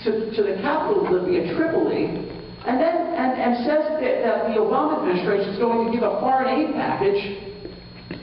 to the capital of Libya, Tripoli, and says that the Obama administration is going to give a foreign aid package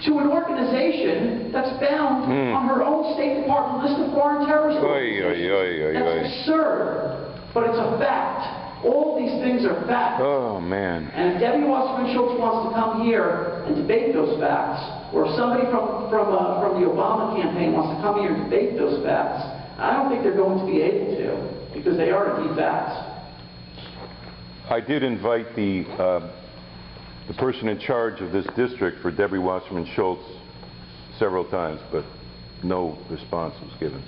to an organization that's bound on her own State Department list of foreign terrorist organizations. That's absurd, but it's a fact. All these things are facts. Oh, man. And if Debbie Wasserman Schultz wants to come here and debate those facts, or if somebody from the Obama campaign wants to come here and debate those facts, I don't think they're going to be able to, because they are indeed facts. I did invite the person in charge of this district for Debbie Wasserman Schultz several times, but no response was given.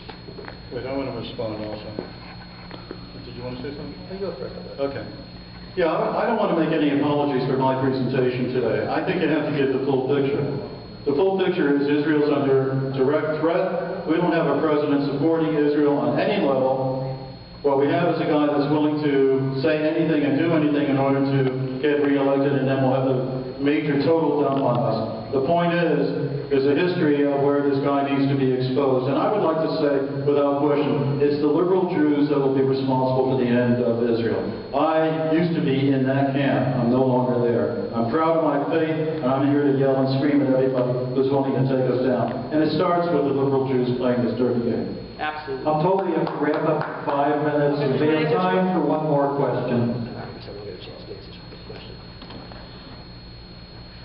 Wait, I want to respond also. Did you want to say something? You go first. Okay. Yeah, I don't want to make any apologies for my presentation today. I think you have to give the full picture. The full picture is Israel's under direct threat. We don't have a president supporting Israel on any level. What we have is a guy that's willing to say anything and do anything in order to get reelected, and then we'll have a major total dump on us. The point is, there's a history of where this guy needs to be exposed. And I would like to say, without question, it's the liberal Jews that will be responsible for the end of Israel. I used to be in that camp. I'm no longer there. I'm proud of my faith, and I'm here to yell and scream at everybody who's wanting to take us down. And it starts with the liberal Jews playing this dirty game. Absolutely. I'm told we have to wrap up in 5 minutes. We have time for one more question.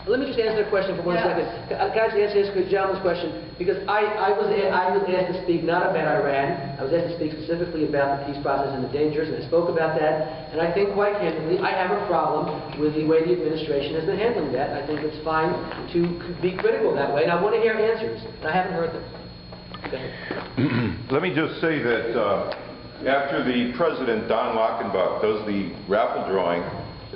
Let me just answer the question for 1 second. Can I just answer this gentleman's question? Because I was asked to speak not about Iran. I was asked to speak specifically about the peace process and the dangers, and I spoke about that. And I think quite candidly, I have a problem with the way the administration has been handling that. I think it's fine to be critical that way, and I want to hear answers, and I haven't heard them. Go ahead. Let me just say that after the President, Don Lockenbach, does the raffle drawing,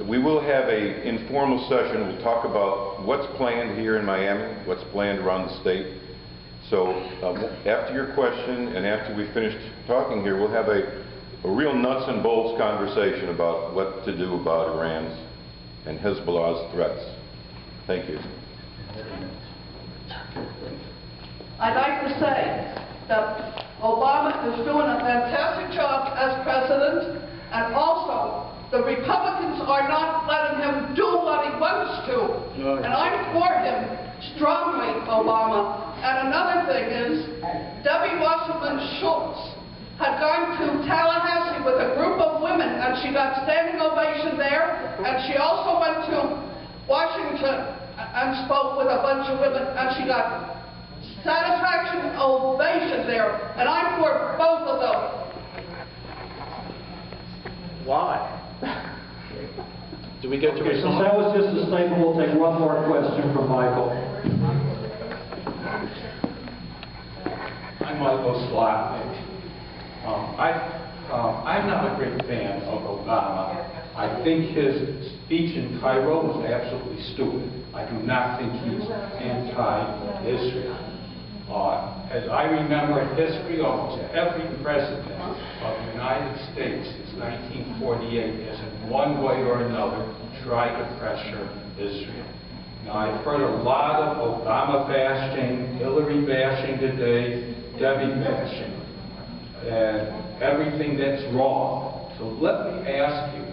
we will have an informal session. We'll talk about what's planned here in Miami, what's planned around the state. So after your question and after we finish talking here, we'll have a real nuts and bolts conversation about what to do about Iran's and Hezbollah's threats. Thank you. I'd like to say that Obama is doing a fantastic job as president, and also the Republicans are not letting him do what he wants to. And I'm for him strongly, Obama. And another thing is, Debbie Wasserman Schultz had gone to Tallahassee with a group of women, and she got standing ovation there. And she also went to Washington and spoke with a bunch of women, and she got satisfaction ovation there. And I'm for both of them. Why? Do we get to Since that was just a statement, we'll take one more question from Michael. I'm Michael Slotnick. I'm not a great fan of Obama. I think his speech in Cairo was absolutely stupid. I do not think he's anti-Israel. As I remember in history, almost every president of the United States since 1948 has in one way or another tried to pressure Israel. Now, I've heard a lot of Obama bashing, Hillary bashing today, Debbie bashing, and everything that's wrong. So let me ask you,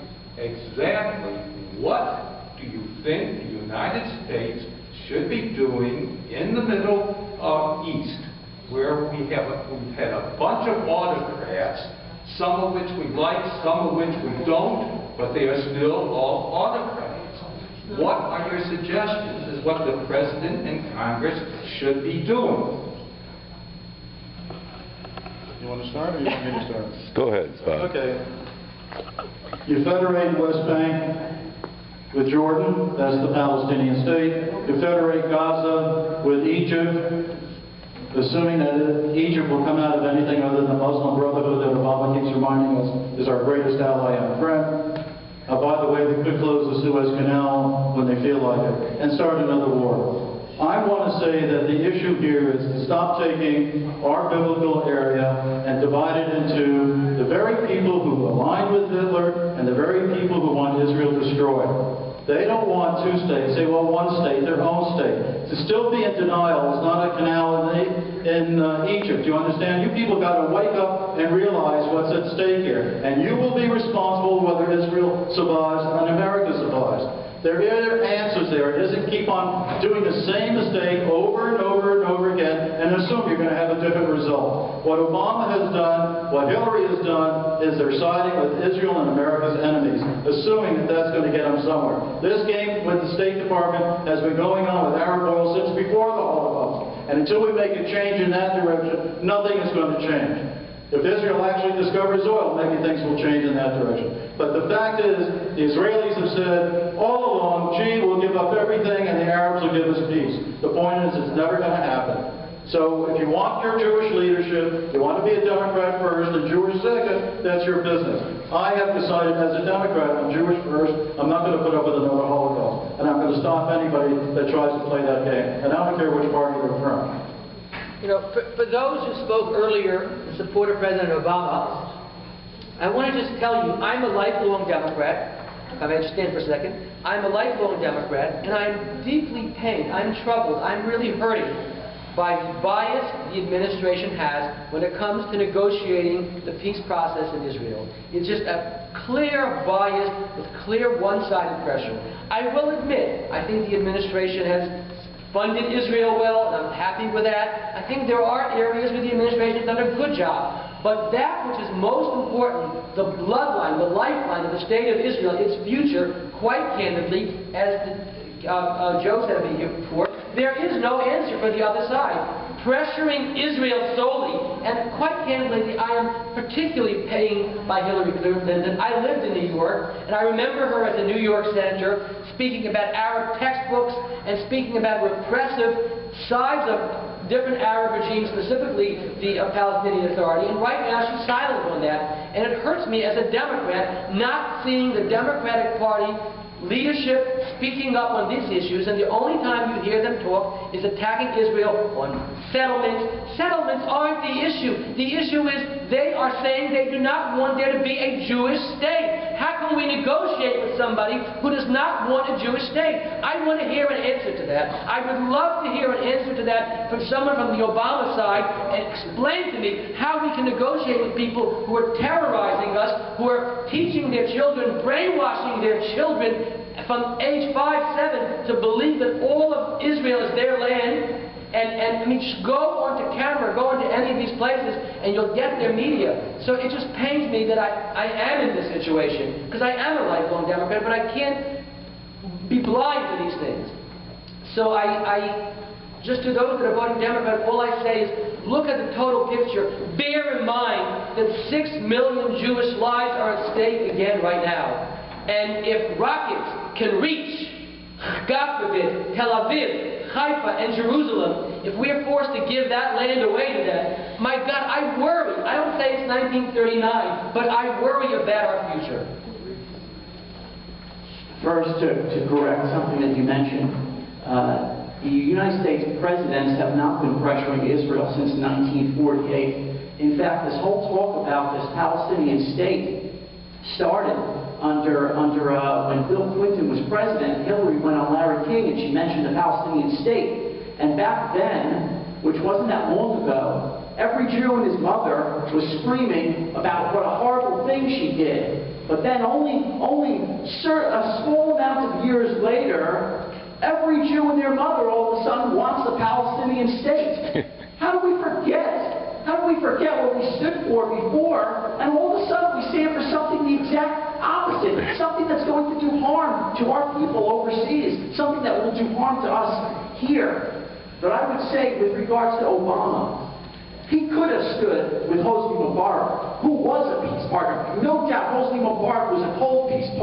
exactly what do you think the United States should be doing in the Middle East, where we've had a bunch of autocrats, some of which we like, some of which we don't, but they are still all autocrats. What are your suggestions as what the President and Congress should be doing? You want to start, or you want me to start? Go ahead, Bob. Okay. You federate West Bank with Jordan, that's the Palestinian state. You federate Gaza with Egypt, assuming that Egypt will come out of anything other than the Muslim Brotherhood that Obama keeps reminding us is our greatest ally and friend. By the way, they could close the Suez Canal when they feel like it, and start another war. I want to say that the issue here is to stop taking our biblical area and divide it into the very people who align with Hitler and the very people who want Israel destroyed. They don't want two states. They want one state, their own state. To still be in denial is not a canal in Egypt. Do you understand? You people got to wake up and realize what's at stake here. And you will be responsible whether Israel survives and America survives. There are answers there. It isn't keep on doing the same mistake over and over and over again and assume you're going to have a different result. What Obama has done, what Hillary has done, is they're siding with Israel and America's enemies, assuming that that's going to get them somewhere. This game with the State Department has been going on with Arab oil since before the Holocaust. And until we make a change in that direction, nothing is going to change. If Israel actually discovers oil, maybe things will change in that direction. But the fact is, the Israelis have said all along, gee, we'll give up everything and the Arabs will give us peace. The point is, it's never going to happen. So if you want your Jewish leadership, you want to be a Democrat first and Jewish second, that's your business. I have decided as a Democrat, I'm Jewish first, I'm not going to put up with another Holocaust. And I'm going to stop anybody that tries to play that game. And I don't care which party they're from. You know, for those who spoke earlier in support of President Obama, I want to just tell you, I'm a lifelong Democrat. If I may just stand for a second. I'm a lifelong Democrat, and I'm deeply pained. I'm troubled. I'm really hurting by the bias the administration has when it comes to negotiating the peace process in Israel. It's just a clear bias with clear one-sided pressure. I will admit, I think the administration has funded Israel well, and I'm happy with that. I think there are areas where the administration has done a good job. But that which is most important, the bloodline, the lifeline of the State of Israel, its future, quite candidly, as Joe said before, there is no answer for the other side. Pressuring Israel solely, and quite candidly, I am particularly pained by Hillary Clinton. I lived in New York, and I remember her as a New York senator speaking about Arab textbooks and speaking about repressive sides of different Arab regimes, specifically the Palestinian Authority, and right now she's silent on that. And it hurts me as a Democrat not seeing the Democratic Party leadership speaking up on these issues, and the only time you hear them talk is attacking Israel on settlements. Settlements aren't the issue. The issue is they are saying they do not want there to be a Jewish state. How can we negotiate with somebody who does not want a Jewish state? I want to hear an answer to that. I would love to hear an answer to that from someone from the Obama side and explain to me how we can negotiate with people who are terrorizing us, who are teaching their children, brainwashing their children from age 5, 7 to believe that all of Israel is their land. And I mean, just go onto camera, go into any of these places, and you'll get their media. So it just pains me that I am in this situation, because I am a lifelong Democrat, but I can't be blind to these things. So just to those that are voting Democrat, all I say is, look at the total picture. Bear in mind that 6 million Jewish lives are at stake again right now. And if rockets can reach, God forbid, Tel Aviv, Haifa, and Jerusalem, if we are forced to give that land away to them, my God, I worry. I don't say it's 1939, but I worry about our future. First, to correct something that you mentioned, the United States presidents have not been pressuring Israel since 1948. In fact, this whole talk about this Palestinian state started when Bill Clinton was president. Hillary went on Larry King and she mentioned the Palestinian state. And back then, which wasn't that long ago, every Jew and his mother was screaming about what a horrible thing she did. But then only a small amount of years later, every Jew and their mother all of a sudden wants a Palestinian state. How do we forget? How do we forget what we stood for before, and all of a sudden we stand for something the exact opposite, something that's going to do harm to our people overseas, something that will do harm to us here. But I would say, with regards to Obama, he could have stood with Hosni Mubarak, who was a peace partner. No doubt Hosni Mubarak was a cold peace partner.